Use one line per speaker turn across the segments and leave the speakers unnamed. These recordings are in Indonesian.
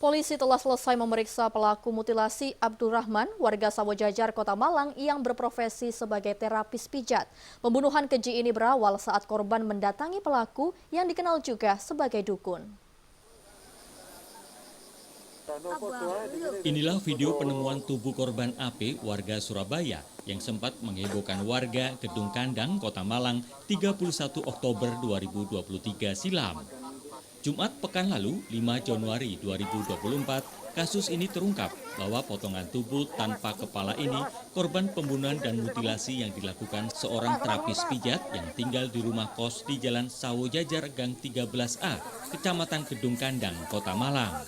Polisi telah selesai memeriksa pelaku mutilasi Abdurrahman, warga Sawojajar, Kota Malang yang berprofesi sebagai terapis pijat. Pembunuhan keji ini berawal saat korban mendatangi pelaku yang dikenal juga sebagai dukun.
Inilah video penemuan tubuh korban AP warga Surabaya yang sempat menghebohkan warga Gedung Kandang, Kota Malang 31 Oktober 2023 silam. Jumat pekan lalu, 5 Januari 2024, kasus ini terungkap bahwa potongan tubuh tanpa kepala ini korban pembunuhan dan mutilasi yang dilakukan seorang terapis pijat yang tinggal di rumah kos di Jalan Sawojajar Gang 13A, Kecamatan Gedung Kandang, Kota Malang.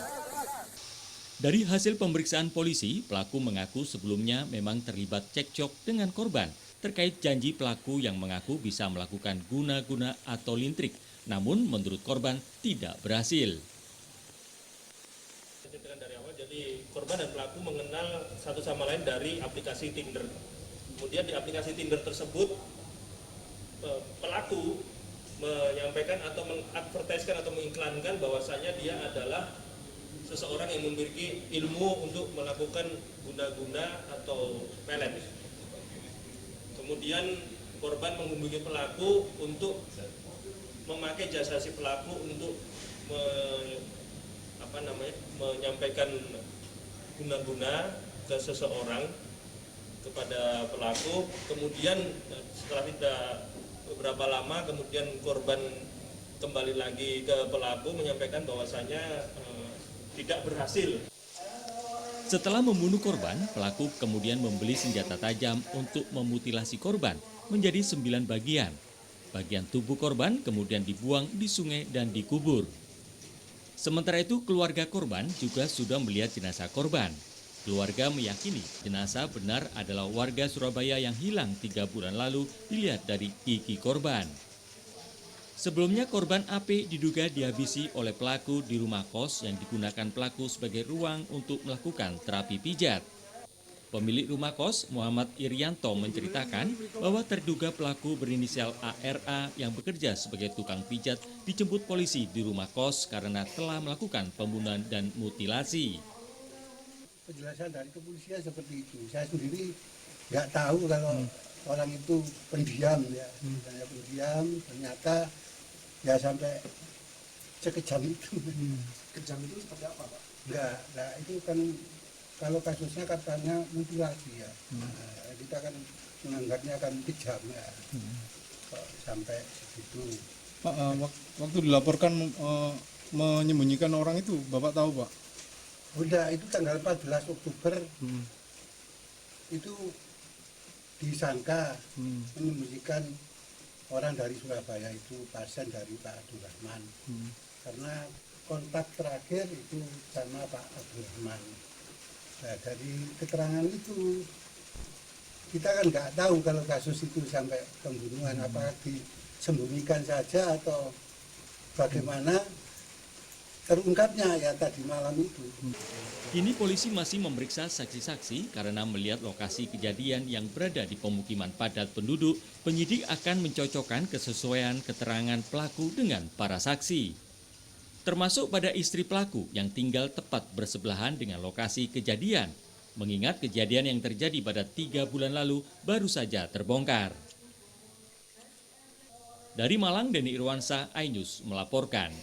Dari hasil pemeriksaan polisi, pelaku mengaku sebelumnya memang terlibat cekcok dengan korban terkait janji pelaku yang mengaku bisa melakukan guna-guna atau lintrik. Namun menurut korban tidak berhasil.
Jadi korban dan pelaku mengenal satu sama lain dari aplikasi Tinder. Kemudian di aplikasi Tinder tersebut pelaku menyampaikan atau mengadvertiskan atau mengiklankan bahwasanya dia adalah seseorang yang memiliki ilmu untuk melakukan guna-guna atau pelet. Kemudian korban menghubungi pelaku untuk memakai jasa si pelaku untuk menyampaikan guna-guna ke seseorang kepada pelaku. Kemudian setelah tidak beberapa lama, kemudian korban kembali lagi ke pelaku menyampaikan bahwasanya tidak berhasil.
Setelah membunuh korban, pelaku kemudian membeli senjata tajam untuk memutilasi korban menjadi 9 bagian. Bagian tubuh korban kemudian dibuang di sungai dan dikubur. Sementara itu, keluarga korban juga sudah melihat jenazah korban. Keluarga meyakini jenazah benar adalah warga Surabaya yang hilang 3 bulan lalu dilihat dari gigi korban. Sebelumnya korban AP diduga dihabisi oleh pelaku di rumah kos yang digunakan pelaku sebagai ruang untuk melakukan terapi pijat. Pemilik rumah kos, Muhammad Irianto, menceritakan bahwa terduga pelaku berinisial ARA yang bekerja sebagai tukang pijat dijemput polisi di rumah kos karena telah melakukan pembunuhan dan mutilasi.
Penjelasan dari kepolisian seperti itu. Saya sendiri nggak tahu kalau orang itu pendiam ya. Pendiam, ternyata ya sampai sekejam itu.
Kejam itu seperti apa, Pak?
Enggak, itu kan kalau kasusnya katanya mutilasi ya. Kita kan menganggapnya kan kejam ya. Sampai segitu.
Pak, waktu dilaporkan menyembunyikan orang itu, Bapak tahu, Pak?
Udah, itu tanggal 14 Oktober itu disangka menyembunyikan orang dari Surabaya itu pasien dari Pak Abdurrahman. Karena kontak terakhir itu sama Pak Abdurrahman. Nah, dari keterangan itu kita kan nggak tahu kalau kasus itu sampai pembunuhan, apakah disembunyikan saja atau bagaimana terungkapnya ya tadi malam itu.
Kini polisi masih memeriksa saksi-saksi karena melihat lokasi kejadian yang berada di pemukiman padat penduduk, penyidik akan mencocokkan kesesuaian keterangan pelaku dengan para saksi. Termasuk pada istri pelaku yang tinggal tepat bersebelahan dengan lokasi kejadian, mengingat kejadian yang terjadi pada 3 bulan lalu baru saja terbongkar. Dari Malang, Denny Irwansyah, iNews melaporkan.